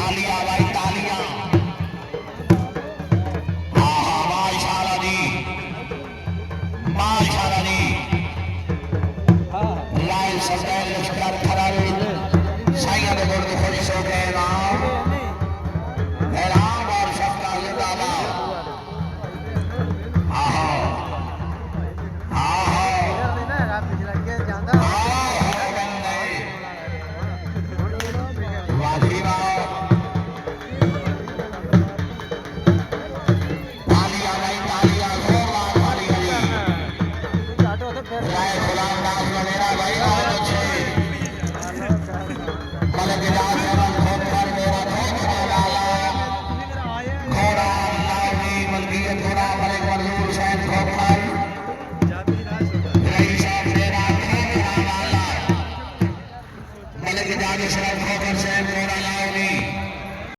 तालियां भाई तालियां। आहा माशाल्लाह जी माशाल्लाह जी। लाल सफेद लश्कर खरारे साइया दे गोल खुश हो गए राम राम और सबका जिंदाबाद। आहा आहा तालियां भाई तालियां जोरदार तालियां जी।